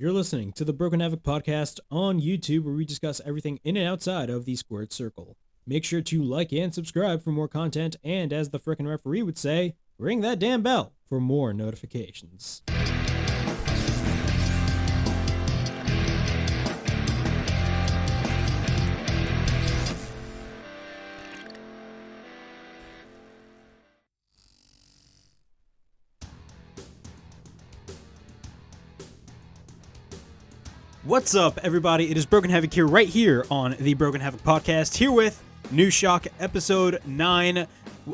You're listening to the Broken Havoc podcast on YouTube, where we discuss everything in and outside of the squared circle. Make sure to like and subscribe for more content, and as the frickin' referee would say, ring that damn bell for more notifications. What's up, everybody? It is Broken Havoc here, right here on the Broken Havoc podcast, here with New Shock episode 9.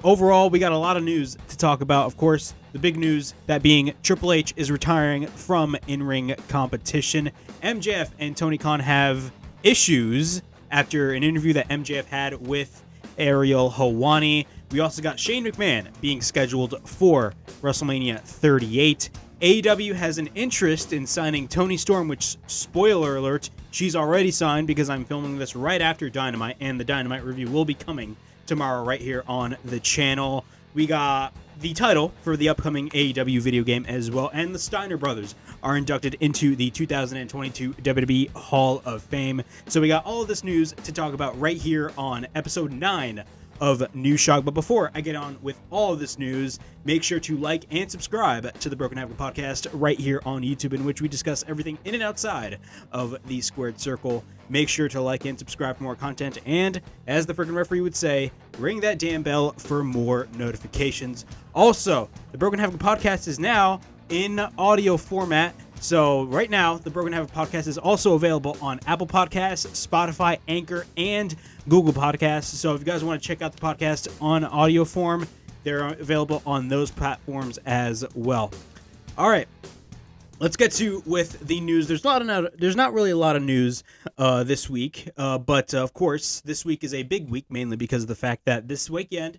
Overall, we got a lot of news to talk about. Of course, the big news, that being Triple H is retiring from in-ring competition. MJF and Tony Khan have issues after an interview that MJF had with Ariel Helwani. We also got Shane McMahon being scheduled for WrestleMania 38. AEW has an interest in signing Toni Storm, which, spoiler alert, she's already signed because I'm filming this right after Dynamite, and the Dynamite review will be coming tomorrow right here on the channel. We got the title for the upcoming AEW video game as well, and the Steiner Brothers are inducted into the 2022 WWE Hall of Fame. So we got all of this news to talk about right here on episode 9 of New Shock. But before I get on with all of this news, make sure to like and subscribe to the Broken Havoc podcast right here on YouTube, in which we discuss everything in and outside of the squared circle. Make sure to like and subscribe for more content, and as the freaking referee would say, ring that damn bell for more notifications. Also, the Broken Havoc podcast is now in audio format. So right now, the Broken Havoc podcast is also available on Apple Podcasts, Spotify, Anchor, and Google Podcasts. So if you guys want to check out the podcast on audio form, they're available on those platforms as well. All right, let's get to with the news. There's not really a lot of news this week, but of course, this week is a big week, mainly because of the fact that this weekend,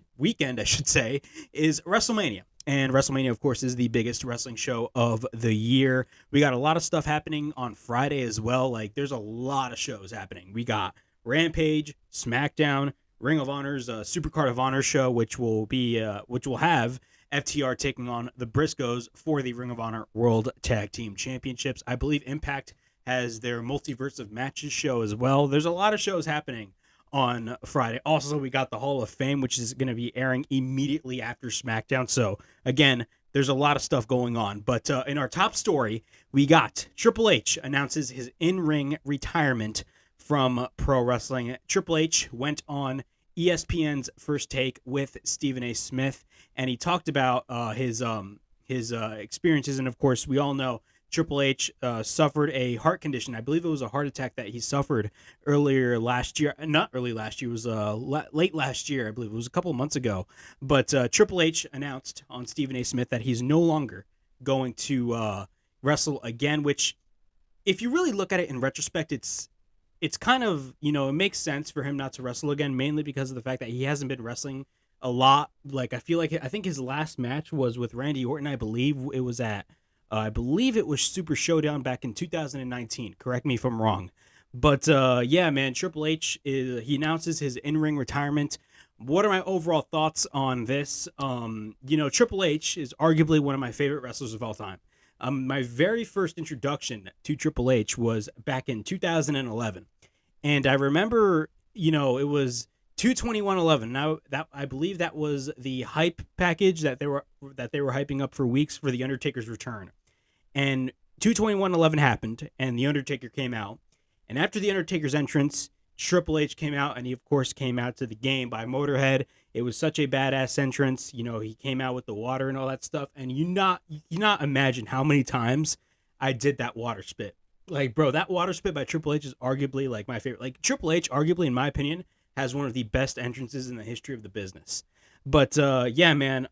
I should say, is WrestleMania. And WrestleMania, of course, is the biggest wrestling show of the year. We got a lot of stuff happening on Friday as well. Like, there's a lot of shows happening. We got Rampage, SmackDown, Ring of Honor's Supercard of Honor show, which will have FTR taking on the Briscoes for the Ring of Honor World Tag Team Championships. I believe Impact has their Multiverse of Matches show as well. There's a lot of shows happening on Friday. Also, we got the Hall of Fame, which is going to be airing immediately after SmackDown. So, again, there's a lot of stuff going on. But in our top story, we got Triple H announces his in-ring retirement from pro wrestling. Triple H went on ESPN's First Take with Stephan A. Smith, and he talked about his experiences. And, of course, we all know Triple H suffered a heart condition. I believe it was a heart attack that he suffered earlier last year. Not early last year. It was late last year, I believe. It was a couple of months ago. But Triple H announced on Stephan A. Smith that he's no longer going to wrestle again, which, if you really look at it in retrospect, it's kind of, it makes sense for him not to wrestle again, mainly because of the fact that he hasn't been wrestling a lot. Like, I think his last match was with Randy Orton. I believe it was Super Showdown back in 2019. Correct me if I'm wrong. But yeah, man, Triple H he announces his in-ring retirement. What are my overall thoughts on this? Triple H is arguably one of my favorite wrestlers of all time. My very first introduction to Triple H was back in 2011, and I remember, it was 2/21/11. Now that I believe that was the hype package that they were hyping up for weeks for the Undertaker's return. And 2/21/11 happened, and the Undertaker came out. And after the Undertaker's entrance, Triple H came out, and he of course came out to the game by Motorhead. It was such a badass entrance. He came out with the water and all that stuff. And you not imagine how many times I did that water spit. Like, bro, that water spit by Triple H is arguably like my favorite. Like, Triple H, arguably in my opinion, has one of the best entrances in the history of the business. But yeah, man,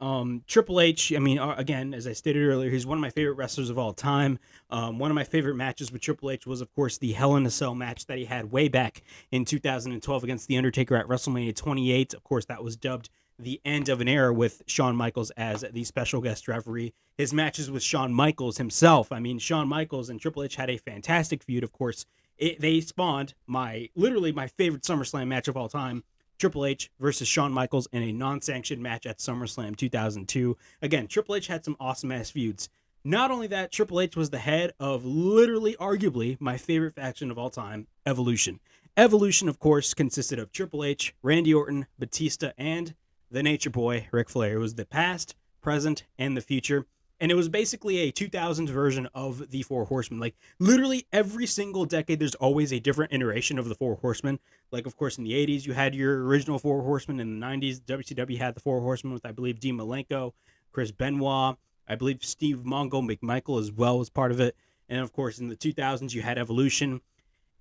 Triple H, again, as I stated earlier, he's one of my favorite wrestlers of all time. One of my favorite matches with Triple H was, of course, the Hell in a Cell match that he had way back in 2012 against The Undertaker at WrestleMania 28. Of course, that was dubbed the end of an era with Shawn Michaels as the special guest referee. His matches with Shawn Michaels himself. Shawn Michaels and Triple H had a fantastic feud, of course. They spawned literally my favorite SummerSlam match of all time, Triple H versus Shawn Michaels in a non-sanctioned match at SummerSlam 2002. Again, Triple H had some awesome-ass feuds. Not only that, Triple H was the head of literally, arguably, my favorite faction of all time, Evolution. Evolution, of course, consisted of Triple H, Randy Orton, Batista, and the Nature Boy, Ric Flair. It was the past, present, and the future. And it was basically a 2000s version of the Four Horsemen. Like, literally every single decade, there's always a different iteration of the Four Horsemen. Like, of course, in the 80s, you had your original Four Horsemen. In the 90s, WCW had the Four Horsemen with, I believe, Dean Malenko, Chris Benoit. I believe Steve Mongo McMichael as well was part of it. And, of course, in the 2000s, you had Evolution.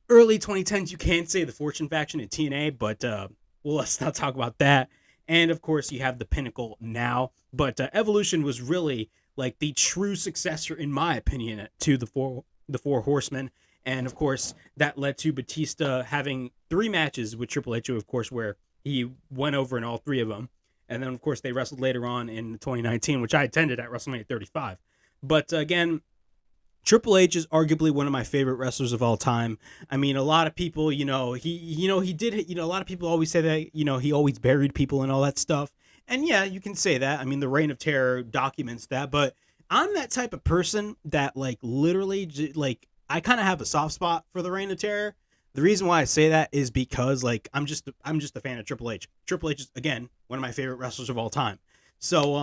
Early 2010s, you can't say the Fortune faction in TNA, but well, let's not talk about that. And, of course, you have the Pinnacle now. But Evolution was really like the true successor, in my opinion, to the Four Horsemen. And, of course, that led to Batista having 3 matches with Triple H, of course, where he went over in all 3 of them. And then, of course, they wrestled later on in 2019, which I attended at WrestleMania 35. But, again, Triple H is arguably one of my favorite wrestlers of all time. I mean, a lot of people, he did, a lot of people always say that, he always buried people and all that stuff. And yeah, you can say that. I mean, the Reign of Terror documents that, but I'm that type of person that like literally like I kind of have a soft spot for the Reign of Terror. The reason why I say that is because like I'm just a fan of Triple H. Triple H is again one of my favorite wrestlers of all time. So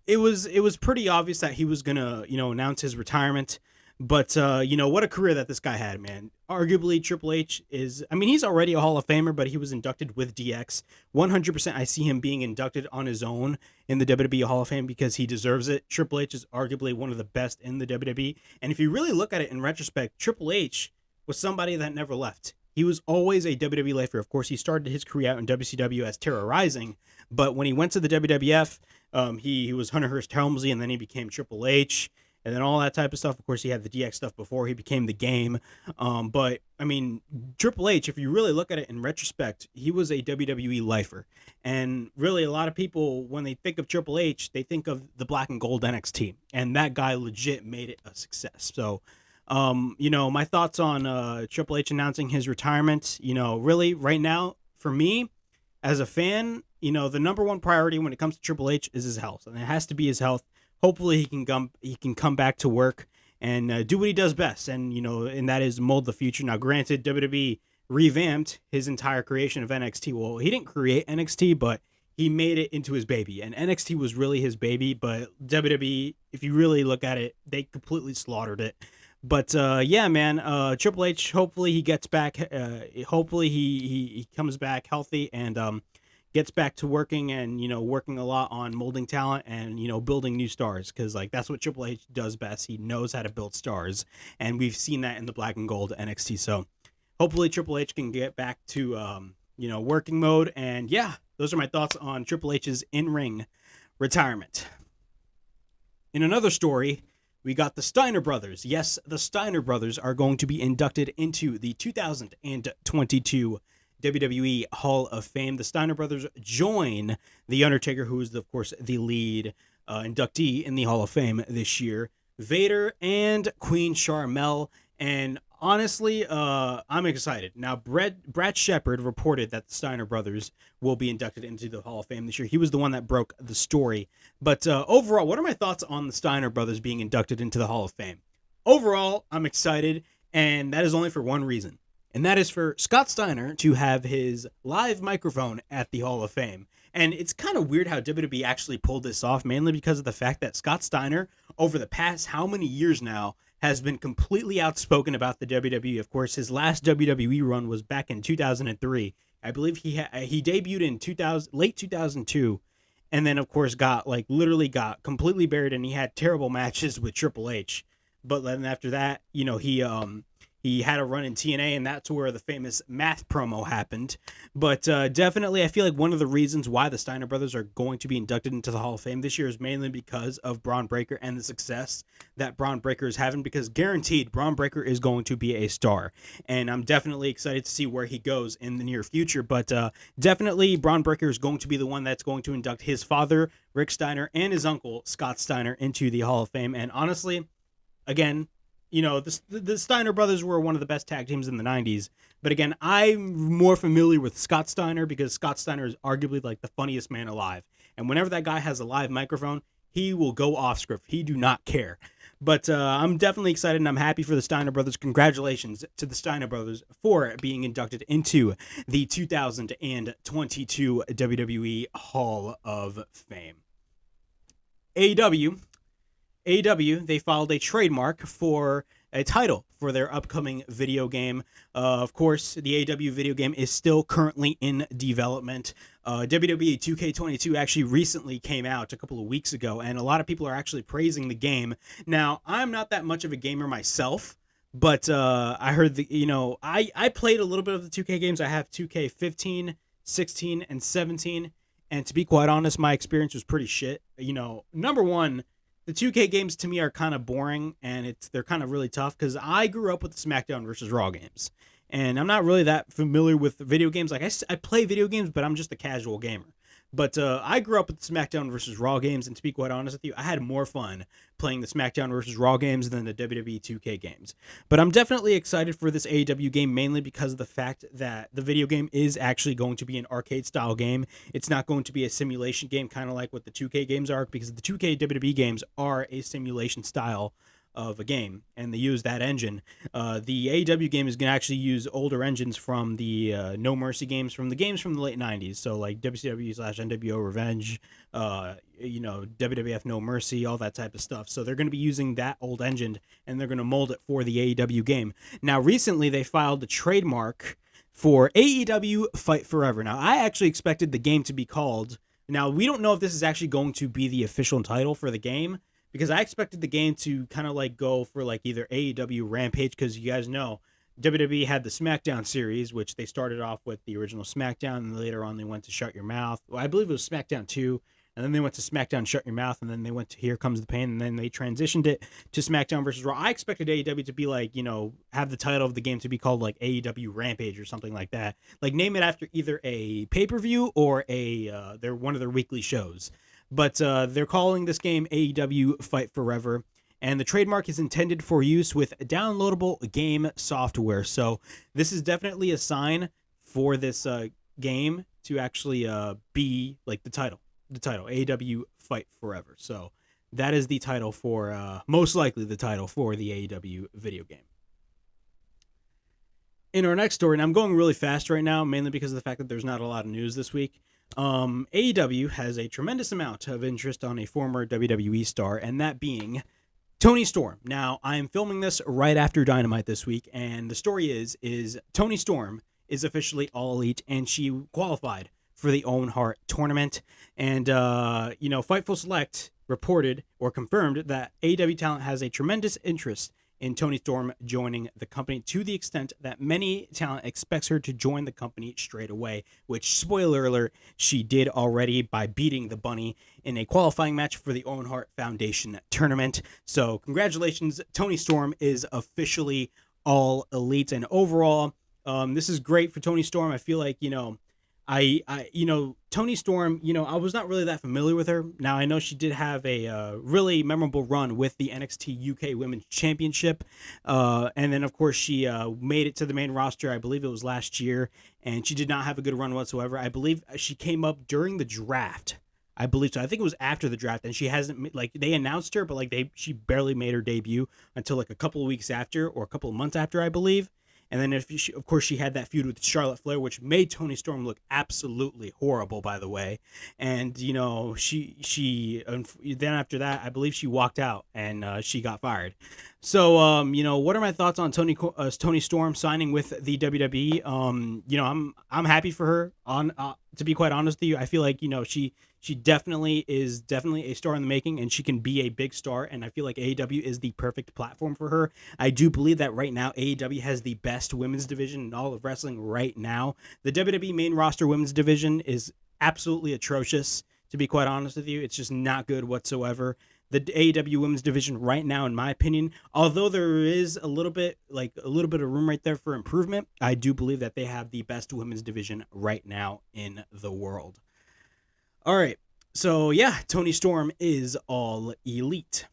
it was pretty obvious that he was gonna announce his retirement. But what a career that this guy had, man. Arguably, Triple H is, I mean, he's already a Hall of Famer, but he was inducted with DX. 100% I see him being inducted on his own in the WWE Hall of Fame because he deserves it. Triple H is arguably one of the best in the WWE. And if you really look at it in retrospect, Triple H was somebody that never left. He was always a WWE lifer. Of course, he started his career out in WCW as Terror Rising, but when he went to the WWF, he was Hunter Hearst Helmsley, and then he became Triple H. And then all that type of stuff. Of course, he had the DX stuff before he became the Game. But, I mean, Triple H, if you really look at it in retrospect, he was a WWE lifer. And really, a lot of people, when they think of Triple H, they think of the black and gold NXT. And that guy legit made it a success. So, my thoughts on Triple H announcing his retirement, really, right now, for me, as a fan, the number one priority when it comes to Triple H is his health. And it has to be his health. Hopefully he can come back to work and do what he does best, and that is mold the future. Now, granted, WWE revamped his entire creation of NXT. Well, he didn't create NXT, but he made it into his baby, and NXT was really his baby. But WWE, if you really look at it, they completely slaughtered it. But yeah, man, Triple H. Hopefully he gets back. Hopefully he comes back healthy and gets back to working and, working a lot on molding talent and, building new stars. Because, like, that's what Triple H does best. He knows how to build stars. And we've seen that in the black and gold NXT. So, hopefully Triple H can get back to, working mode. And, yeah, those are my thoughts on Triple H's in-ring retirement. In another story, we got the Steiner Brothers. Yes, the Steiner Brothers are going to be inducted into the 2022 WWE Hall of Fame. The Steiner Brothers join The Undertaker, who is, of course, the lead inductee in the Hall of Fame this year, Vader, and Queen Sharmell. And honestly, I'm excited. Now, Brad Shepard reported that the Steiner Brothers will be inducted into the Hall of Fame this year. He was the one that broke the story. But overall, what are my thoughts on the Steiner Brothers being inducted into the Hall of Fame? Overall, I'm excited, and that is only for one reason. And that is for Scott Steiner to have his live microphone at the Hall of Fame. And it's kind of weird how WWE actually pulled this off, mainly because of the fact that Scott Steiner, over the past how many years now, has been completely outspoken about the WWE. Of course, his last WWE run was back in 2003. I believe he debuted in late 2002, and then, of course, got completely buried, and he had terrible matches with Triple H. But then after that, he had a run in TNA, and that's where the famous math promo happened. But definitely, I feel like one of the reasons why the Steiner Brothers are going to be inducted into the Hall of Fame this year is mainly because of Braun Breaker and the success that Braun Breaker is having, because guaranteed Braun Breaker is going to be a star. And I'm definitely excited to see where he goes in the near future. But definitely, Braun Breaker is going to be the one that's going to induct his father, Rick Steiner, and his uncle, Scott Steiner, into the Hall of Fame. And honestly, again, the Steiner Brothers were one of the best tag teams in the 90s. But again, I'm more familiar with Scott Steiner because Scott Steiner is arguably like the funniest man alive. And whenever that guy has a live microphone, He will go off script. He do not care. But I'm definitely excited, and I'm happy for the Steiner Brothers. Congratulations to the Steiner Brothers for being inducted into the 2022 WWE Hall of Fame. AEW, they filed a trademark for a title for their upcoming video game. Of course, the AEW video game is still currently in development. WWE 2K22 actually recently came out a couple of weeks ago, and a lot of people are actually praising the game. Now, I'm not that much of a gamer myself, but I heard I played a little bit of the 2K games. I have 2K15, 16, and 17, and to be quite honest, my experience was pretty shit. Number one, the 2K games to me are kind of boring, and they're kind of really tough because I grew up with the SmackDown versus Raw games, and I'm not really that familiar with video games. Like I play video games, but I'm just a casual gamer. But I grew up with the SmackDown versus Raw games, and to be quite honest with you, I had more fun playing the SmackDown versus Raw games than the WWE 2K games. But I'm definitely excited for this AEW game, mainly because of the fact that the video game is actually going to be an arcade-style game. It's not going to be a simulation game, kind of like what the 2K games are, because the 2K WWE games are a simulation style of a game, and they use that engine. The AEW game is going to actually use older engines from the No Mercy games, from the late 90s, so like WCW/NWO Revenge, WWF No Mercy, all that type of stuff. So they're going to be using that old engine, and they're going to mold it for the AEW game. Now, recently they filed a trademark for AEW Fight Forever. Now, I actually expected the game to be called... Now, we don't know if this is actually going to be the official title for the game, because I expected the game to kind of like go for like either AEW Rampage, because you guys know WWE had the SmackDown series, which they started off with the original SmackDown, and later on they went to Shut Your Mouth. Well, I believe it was SmackDown 2, and then they went to SmackDown Shut Your Mouth, and then they went to Here Comes the Pain, and then they transitioned it to SmackDown versus Raw. I expected AEW to be like, have the title of the game to be called like AEW Rampage or something like that. Like name it after either a pay-per-view or they're one of their weekly shows. But they're calling this game AEW Fight Forever, and the trademark is intended for use with downloadable game software. So this is definitely a sign for this game to actually be like the title, AEW Fight Forever. So that is the title for, most likely the title for the AEW video game. In our next story, and I'm going really fast right now, mainly because of the fact that there's not a lot of news this week. AEW has a tremendous amount of interest on a former WWE star, and that being Toni Storm. Now, I'm filming this right after Dynamite this week, and the story is Toni Storm is officially All Elite, and she qualified for the Owen Hart tournament. And, Fightful Select reported or confirmed that AEW talent has a tremendous interest in Toni Storm joining the company, to the extent that many talent expects her to join the company straight away, which, spoiler alert, she did already by beating the Bunny in a qualifying match for the Owen Hart Foundation tournament. So congratulations, Toni Storm is officially All Elite, and overall, this is great for Toni Storm. I feel like, Toni Storm, I was not really that familiar with her. Now, I know she did have a really memorable run with the NXT UK Women's Championship. And then, of course, she made it to the main roster, I believe it was last year, and she did not have a good run whatsoever. I believe she came up during the draft. I believe so. I think it was after the draft, and she hasn't, they announced her, but she barely made her debut until a couple of weeks after, or a couple of months after, I believe. And then, of course, she had that feud with Charlotte Flair, which made Toni Storm look absolutely horrible, by the way. And, she then after that, I believe she walked out and she got fired. So, what are my thoughts on Toni Storm signing with the WWE? I'm happy for her. To be quite honest with you, I feel like, she definitely is a star in the making, and she can be a big star, and I feel like AEW is the perfect platform for her. I do believe that right now AEW has the best women's division in all of wrestling right now. The WWE main roster women's division is absolutely atrocious, to be quite honest with you. It's just not good whatsoever. The AEW women's division right now, in my opinion, although there is a little bit of room right there for improvement, I do believe that they have the best women's division right now in the world. All right, so yeah, Toni Storm is All Elite.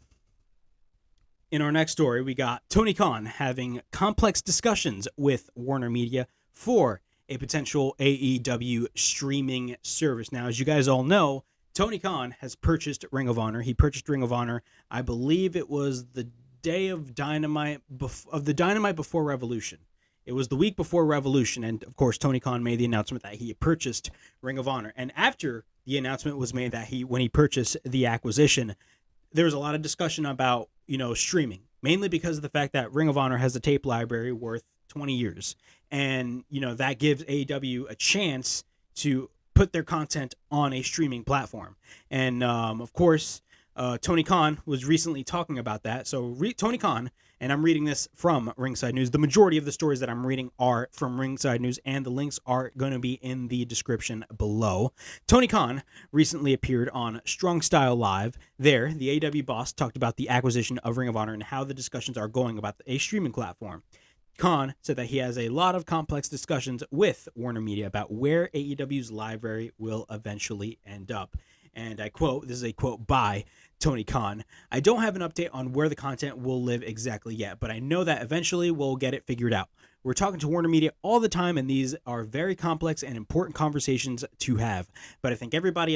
In our next story, we got Tony Khan having complex discussions with WarnerMedia for a potential AEW streaming service. Now, as you guys all know, Tony Khan has purchased Ring of Honor. He purchased Ring of Honor, I believe it was the day of Dynamite, of the Dynamite before Revolution. It was the week before Revolution, and of course, Tony Khan made the announcement that he had purchased Ring of Honor. And after the announcement was made that when he purchased the acquisition, there was a lot of discussion about, streaming, mainly because of the fact that Ring of Honor has a tape library worth 20 years. And, that gives AEW a chance to put their content on a streaming platform. And, of course, Tony Khan was recently talking about that. So Tony Khan, and I'm reading this from Ringside News. The majority of the stories that I'm reading are from Ringside News, and the links are going to be in the description below. Tony Khan recently appeared on Strong Style Live. There, the AEW boss talked about the acquisition of Ring of Honor and how the discussions are going about a streaming platform. Khan said that he has a lot of complex discussions with WarnerMedia about where AEW's library will eventually end up. And I quote, this is a quote by Tony Khan, "I don't have an update on where the content will live exactly yet, but I know that eventually we'll get it figured out. We're talking to WarnerMedia all the time, and these are very complex and important conversations to have. But I think everybody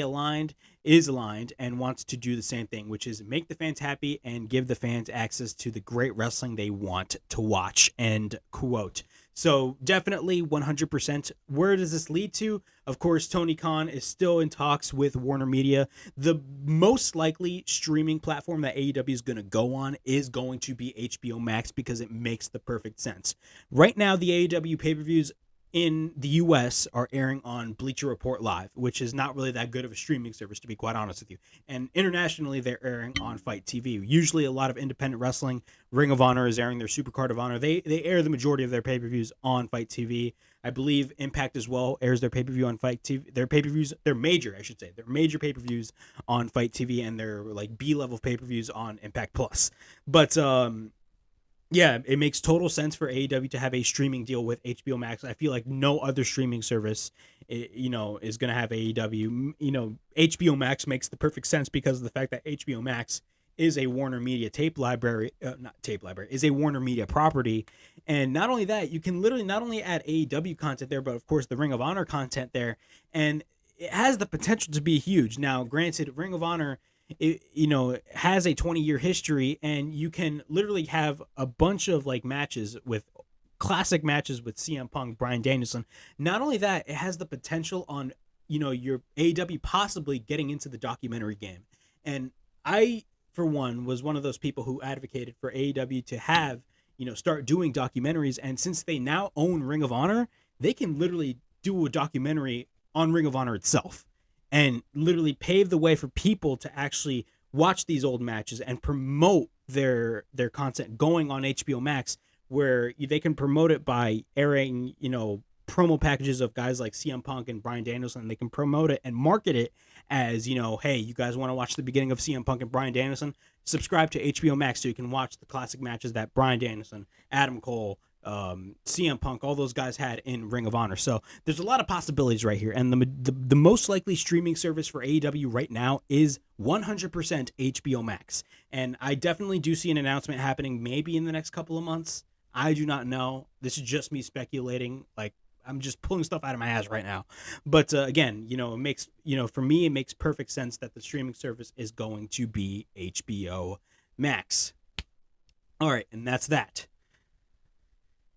is aligned and wants to do the same thing, which is make the fans happy and give the fans access to the great wrestling they want to watch." End quote. So definitely 100%. Where does this lead to? Of course, Tony Khan is still in talks with WarnerMedia. The most likely streaming platform that AEW is going to go on is going to be HBO Max because it makes the perfect sense. Right now, the AEW pay-per-views in the US are airing on Bleacher Report Live, which is not really that good of a streaming service, to be quite honest with you. And internationally, they're airing on Fight TV. Usually a lot of independent wrestling. Ring of Honor is airing their Supercard of Honor. They air the majority of their pay-per-views on Fight TV. I believe Impact as well airs their pay-per-view on Fight TV. Their pay-per-views, they're major, I should say. They're major pay-per-views on Fight TV, and they're like B-level pay-per-views on Impact Plus. But yeah, it makes total sense for AEW to have a streaming deal with HBO Max. I feel like no other streaming service, is going to have AEW. HBO Max makes the perfect sense because of the fact that HBO Max is a WarnerMedia is a WarnerMedia property. And not only that, you can literally not only add AEW content there, but of course the Ring of Honor content there. And it has the potential to be huge. Now, granted, Ring of Honor, it has a 20-year history, and you can literally have a bunch of classic matches with CM Punk, Bryan Danielson. Not only that, it has the potential on, your AEW possibly getting into the documentary game. And I, for one, was one of those people who advocated for AEW to have, start doing documentaries. And since they now own Ring of Honor, they can literally do a documentary on Ring of Honor itself and literally pave the way for people to actually watch these old matches and promote their content going on HBO Max, where they can promote it by airing, promo packages of guys like CM Punk and Bryan Danielson. They can promote it and market it as, hey, you guys want to watch the beginning of CM Punk and Bryan Danielson? Subscribe to HBO Max so you can watch the classic matches that Bryan Danielson, Adam Cole, CM Punk, all those guys had in Ring of Honor. So there's a lot of possibilities right here, and the most likely streaming service for AEW right now is 100% HBO Max. And I definitely do see an announcement happening maybe in the next couple of months. I do not know. This is just me speculating. I'm just pulling stuff out of my ass right now. But again, it makes, for me, it makes perfect sense that the streaming service is going to be HBO Max. All right, and that's that.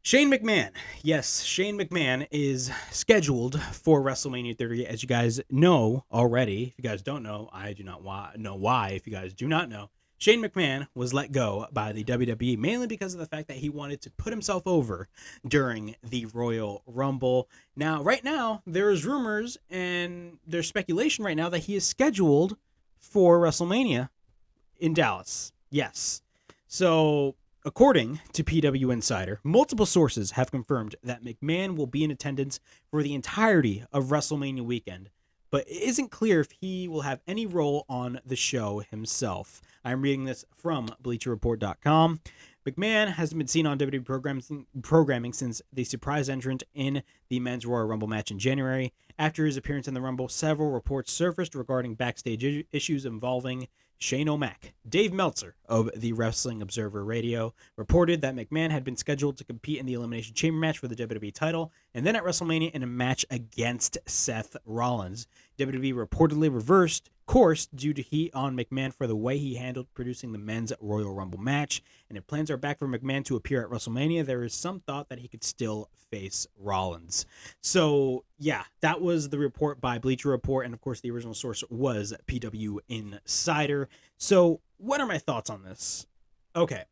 Shane McMahon. Yes, Shane McMahon is scheduled for WrestleMania 30, as you guys know already. If you guys don't know, I do not know why. If you guys do not know, Shane McMahon was let go by the WWE mainly because of the fact that he wanted to put himself over during the Royal Rumble. Now, right now, there's rumors and there's speculation right now that he is scheduled for WrestleMania in Dallas. Yes. So, according to PW Insider, multiple sources have confirmed that McMahon will be in attendance for the entirety of WrestleMania weekend, but it isn't clear if he will have any role on the show himself. I'm reading this from BleacherReport.com. McMahon hasn't been seen on WWE programming since the surprise entrant in the Men's Royal Rumble match in January. After his appearance in the Rumble, several reports surfaced regarding backstage issues involving Shane O'Mac. Dave Meltzer of the Wrestling Observer Radio reported that McMahon had been scheduled to compete in the Elimination Chamber match for the WWE title and then at WrestleMania in a match against Seth Rollins. WWE reportedly reversed course due to heat on McMahon for the way he handled producing the men's Royal Rumble match. And if plans are back for McMahon to appear at WrestleMania, there is some thought that he could still face Rollins. So, yeah, that was the report by Bleacher Report. And, of course, the original source was PW Insider. So, what are my thoughts on this? Okay.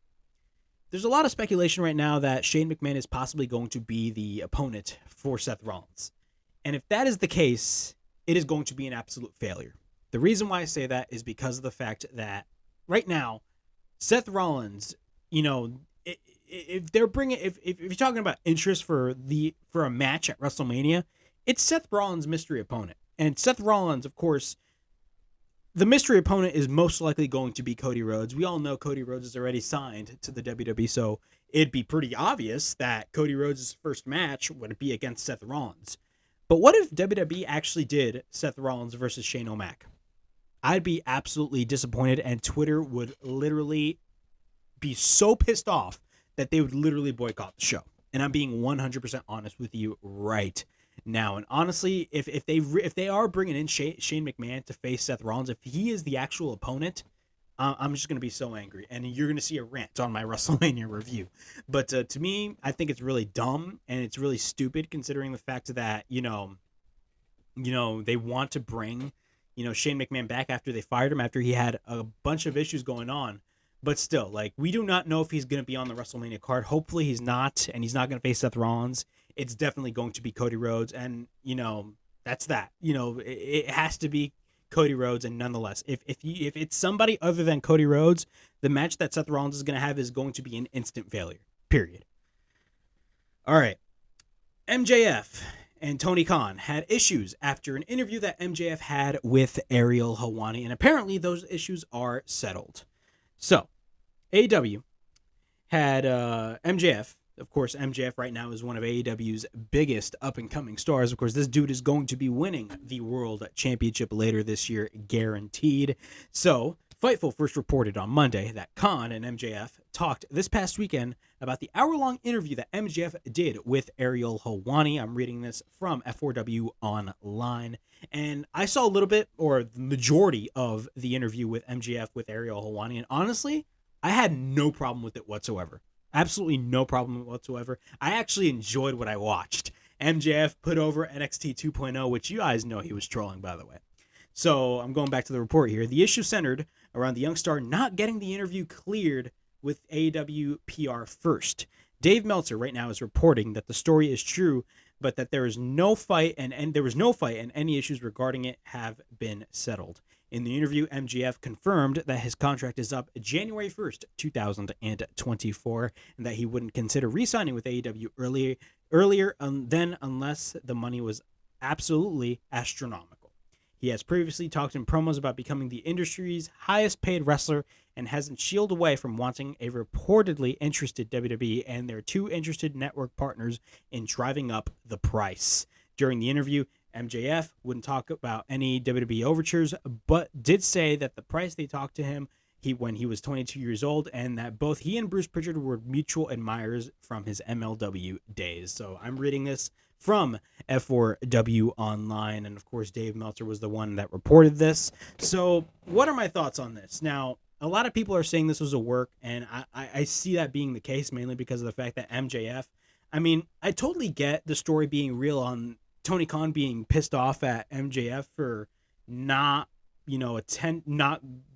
There's a lot of speculation right now that Shane McMahon is possibly going to be the opponent for Seth Rollins. And if that is the case, it is going to be an absolute failure. The reason why I say that is because of the fact that right now, Seth Rollins, if they're bringing, if you're talking about interest for a match at WrestleMania, it's Seth Rollins' mystery opponent. And Seth Rollins, of course, the mystery opponent is most likely going to be Cody Rhodes. We all know Cody Rhodes is already signed to the WWE, so it'd be pretty obvious that Cody Rhodes' first match would be against Seth Rollins. But what if WWE actually did Seth Rollins versus Shane O'Mac? I'd be absolutely disappointed, and Twitter would literally be so pissed off that they would literally boycott the show. And I'm being 100% honest with you right now. And honestly, if they are bringing in Shane McMahon to face Seth Rollins, if he is the actual opponent, I'm just going to be so angry. And you're going to see a rant on my WrestleMania review. But to me, I think it's really dumb and it's really stupid considering the fact that, they want to bring, Shane McMahon back after they fired him, after he had a bunch of issues going on. But still, we do not know if he's going to be on the WrestleMania card. Hopefully he's not, and he's not going to face Seth Rollins. It's definitely going to be Cody Rhodes. And, that's that. It has to be Cody Rhodes, and nonetheless, if it's somebody other than Cody Rhodes, the match that Seth Rollins is going to have is going to be an instant failure. Period. All right. MJF and Tony Khan had issues after an interview that MJF had with Ariel Helwani, and apparently those issues are settled. So, AEW had MJF. Of course, MJF right now is one of AEW's biggest up-and-coming stars. Of course, this dude is going to be winning the World Championship later this year, guaranteed. So, Fightful first reported on Monday that Khan and MJF talked this past weekend about the hour-long interview that MJF did with Ariel Helwani. I'm reading this from F4W Online. And I saw a little bit, or the majority of the interview with MJF with Ariel Helwani. And honestly, I had no problem with it whatsoever. Absolutely no problem whatsoever. I actually enjoyed what I watched. MJF put over NXT 2.0, which you guys know he was trolling, by the way. So I'm going back to the report here. The issue centered around the young star not getting the interview cleared with AEW PR first. Dave Meltzer right now is reporting that the story is true, but that there is no fight and there was no fight and any issues regarding it have been settled. In the interview, MJF confirmed that his contract is up January 1st, 2024, and that he wouldn't consider re-signing with AEW earlier than unless the money was absolutely astronomical. He has previously talked in promos about becoming the industry's highest paid wrestler and hasn't shield away from wanting a reportedly interested WWE and their two interested network partners in driving up the price. During the interview, MJF wouldn't talk about any WWE overtures, but did say that the price they talked to him when he was 22 years old, and that both he and Bruce Pritchard were mutual admirers from his MLW days. So I'm reading this from F4W Online, and of course Dave Meltzer was the one that reported this. So what are my thoughts on this? Now, a lot of people are saying this was a work, and I see that being the case mainly because of the fact that MJF, I totally get the story being real on Tony Khan being pissed off at MJF for not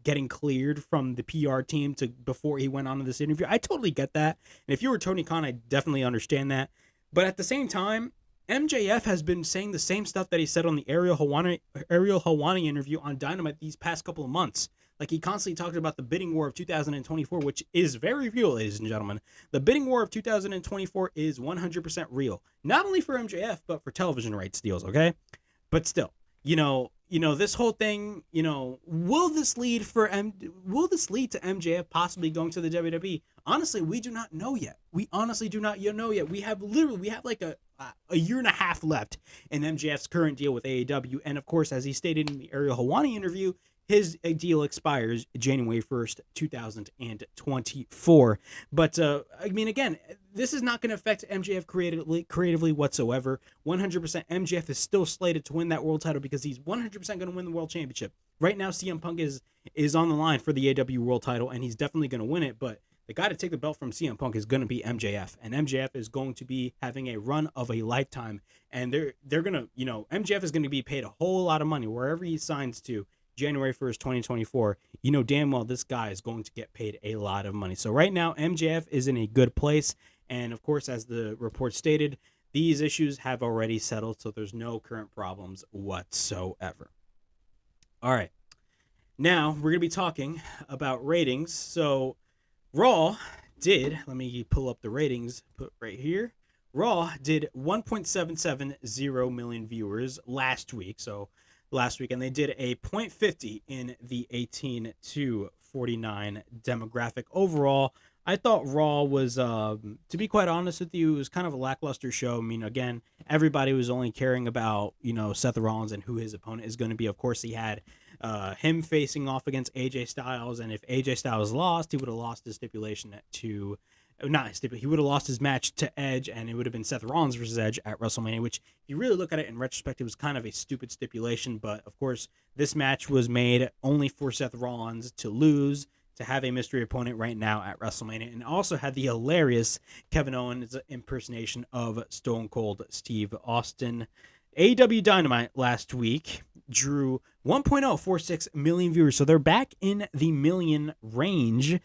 getting cleared from the PR team before he went on to this interview. I totally get that. And if you were Tony Khan, I definitely understand that. But at the same time, MJF has been saying the same stuff that he said on the Ariel Helwani interview on Dynamite these past couple of months. He constantly talked about the bidding war of 2024, which is very real, ladies and gentlemen. The bidding war of 2024 is 100% real. Not only for MJF, but for television rights deals, okay? But still, this whole thing, will this lead to MJF possibly going to the WWE? Honestly, we do not know yet. We honestly do not know yet. We have like a year and a half left in MJF's current deal with AEW. And of course, as he stated in the Ariel Helwani interview, his deal expires January 1st, 2024. But, again, this is not going to affect MJF creatively whatsoever. 100% MJF is still slated to win that world title because he's 100% going to win the world championship. Right now, CM Punk is on the line for the AW world title, and he's definitely going to win it, but the guy to take the belt from CM Punk is going to be MJF, and MJF is going to be having a run of a lifetime, and they're going to, MJF is going to be paid a whole lot of money wherever he signs to January 1st, 2024. Damn well this guy is going to get paid a lot of money. So right now, MJF is in a good place, and of course, as the report stated, these issues have already settled, so there's no current problems whatsoever. All right. Now, we're going to be talking about ratings. So, Raw did, let me pull up the ratings, put right here. Raw did 1.770 million viewers last week. So, last week, and they did a 0.50 in the 18 to 49 demographic. Overall, I thought Raw was, to be quite honest with you, it was kind of a lackluster show. I mean, again, everybody was only caring about, Seth Rollins and who his opponent is going to be. Of course, he had him facing off against AJ Styles, and if AJ Styles lost, he would have lost his stipulation to, he would have lost his match to Edge, and it would have been Seth Rollins versus Edge at WrestleMania, which, if you really look at it in retrospect, it was kind of a stupid stipulation, but of course, this match was made only for Seth Rollins to lose, to have a mystery opponent right now at WrestleMania, and also had the hilarious Kevin Owens impersonation of Stone Cold Steve Austin. AEW Dynamite last week drew 1.046 million viewers, so they're back in the million range.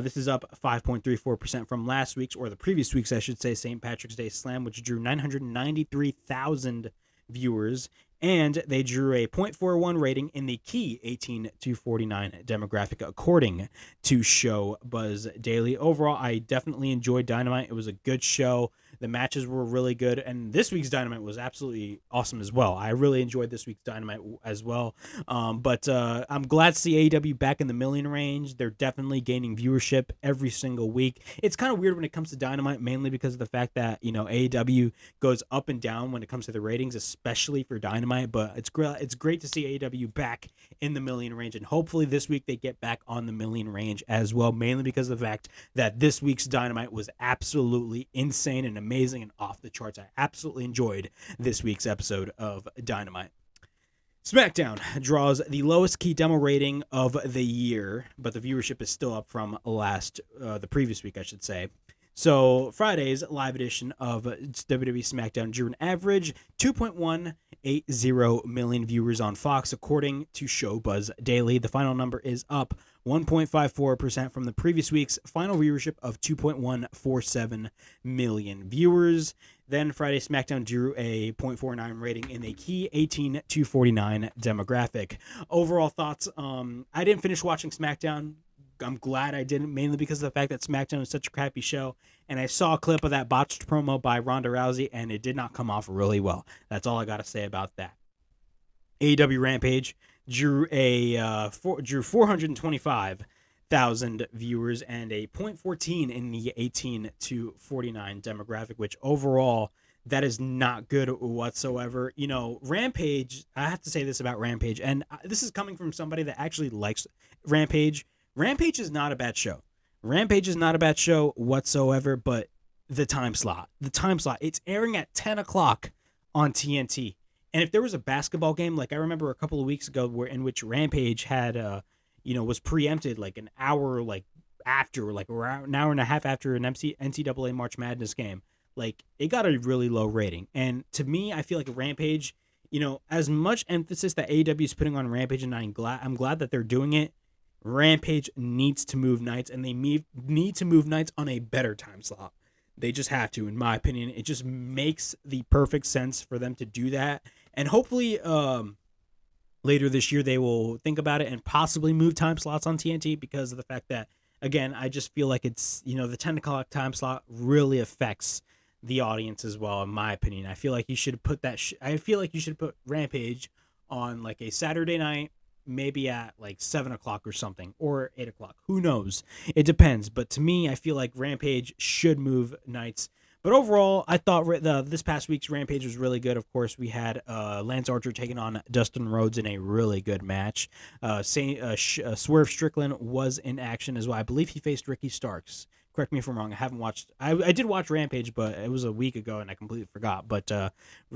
This is up 5.34% from last week's, or the previous week's, I should say, St. Patrick's Day Slam, which drew 993,000 viewers, and they drew a 0.41 rating in the key 18 to 49 demographic, according to Show Buzz Daily. Overall, I definitely enjoyed Dynamite. It was a good show. The matches were really good, and this week's Dynamite was absolutely awesome as well. I really enjoyed this week's Dynamite as well. But I'm glad to see AEW back in the million range. They're definitely gaining viewership every single week. It's kind of weird when it comes to Dynamite, mainly because of the fact that, AEW goes up and down when it comes to the ratings, especially for Dynamite. But it's great to see AEW back in the million range, and hopefully this week they get back on the million range as well, mainly because of the fact that this week's Dynamite was absolutely insane and amazing and off the charts. I absolutely enjoyed this week's episode of Dynamite. SmackDown draws the lowest key demo rating of the year, but the viewership is still up from the previous week, I should say. So Friday's live edition of WWE SmackDown drew an average 2.180 million viewers on Fox, according to Show Buzz Daily. The final number is up 1.54% from the previous week's final viewership of 2.147 million viewers. Then Friday SmackDown drew a 0.49 rating in the key 18 to 49 demographic. Overall thoughts, I didn't finish watching SmackDown. I'm glad I didn't, mainly because of the fact that SmackDown is such a crappy show, and I saw a clip of that botched promo by Ronda Rousey, and it did not come off really well. That's all I got to say about that. AEW Rampage drew 425,000 viewers and a 0.14 in the 18 to 49 demographic, which overall, that is not good whatsoever. Rampage, I have to say this about Rampage, and this is coming from somebody that actually likes Rampage. Rampage is not a bad show. Rampage is not a bad show whatsoever, but the time slot, it's airing at 10 o'clock on TNT. And if there was a basketball game, like I remember a couple of weeks ago, in which Rampage had, was preempted like an hour, after, an hour and a half after an NCAA March Madness game, it got a really low rating. And to me, I feel like Rampage, as much emphasis that AEW is putting on Rampage, and I'm glad that they're doing it, Rampage needs to move nights, and they need to move nights on a better time slot. They just have to, in my opinion. It just makes the perfect sense for them to do that. And hopefully later this year they will think about it and possibly move time slots on TNT, because of the fact that, again, I just feel like it's, the 10 o'clock time slot really affects the audience as well, in my opinion. I feel like you should put put Rampage on a Saturday night, maybe at 7 o'clock or something, or 8 o'clock. Who knows? It depends. But to me, I feel like Rampage should move nights. But overall, I thought this past week's Rampage was really good. Of course, we had Lance Archer taking on Dustin Rhodes in a really good match. Swerve Strickland was in action as well. I believe he faced Ricky Starks. correct me if I'm wrong. I haven't watched. I did watch Rampage, but it was a week ago, and I completely forgot. But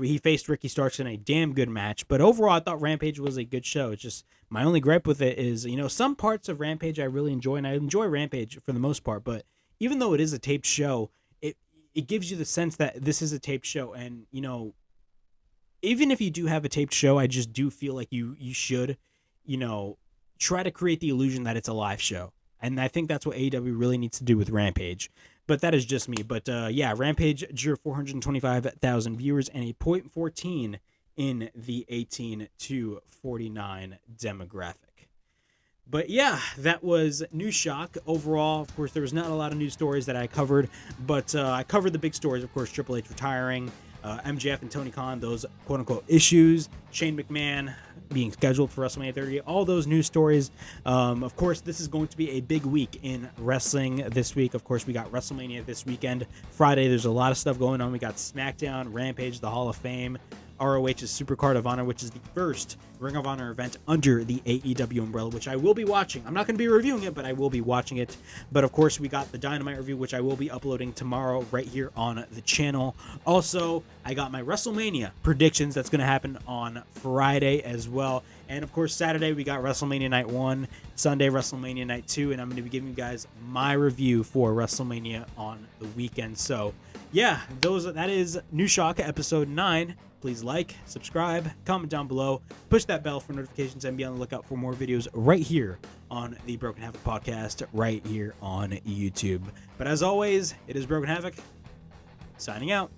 he faced Ricky Starks in a damn good match. But overall, I thought Rampage was a good show. It's just my only gripe with it is, some parts of Rampage I really enjoy, and I enjoy Rampage for the most part. But even though it is a taped show, it gives you the sense that this is a taped show, and even if you do have a taped show, I just do feel like you should, try to create the illusion that it's a live show. And I think that's what AEW really needs to do with Rampage. But that is just me. But Rampage drew 425,000 viewers and a .14 in the 18 to 49 demographic. But yeah, that was News Shock. Overall, of course, there was not a lot of news stories that I covered, but I covered the big stories, of course, Triple H retiring, MJF and Tony Khan, those quote-unquote issues, Shane McMahon being scheduled for WrestleMania 30, all those news stories. Of course, this is going to be a big week in wrestling this week. Of course, we got WrestleMania this weekend. Friday, there's a lot of stuff going on. We got SmackDown, Rampage, the Hall of Fame, ROH's Supercard of Honor, which is the first Ring of Honor event under the AEW umbrella, which I will be watching. I'm not going to be reviewing it, but I will be watching it. But of course, we got the Dynamite review, which I will be uploading tomorrow right here on the channel. Also, I got my WrestleMania predictions that's going to happen on Friday as well. And of course, Saturday we got WrestleMania Night 1, Sunday WrestleMania Night 2, and I'm going to be giving you guys my review for WrestleMania on the weekend. So yeah, that is New Shock episode 9. Please like, subscribe, comment down below, push that bell for notifications, and be on the lookout for more videos right here on the Broken Havoc podcast, right here on YouTube. But as always, it is Broken Havoc, signing out.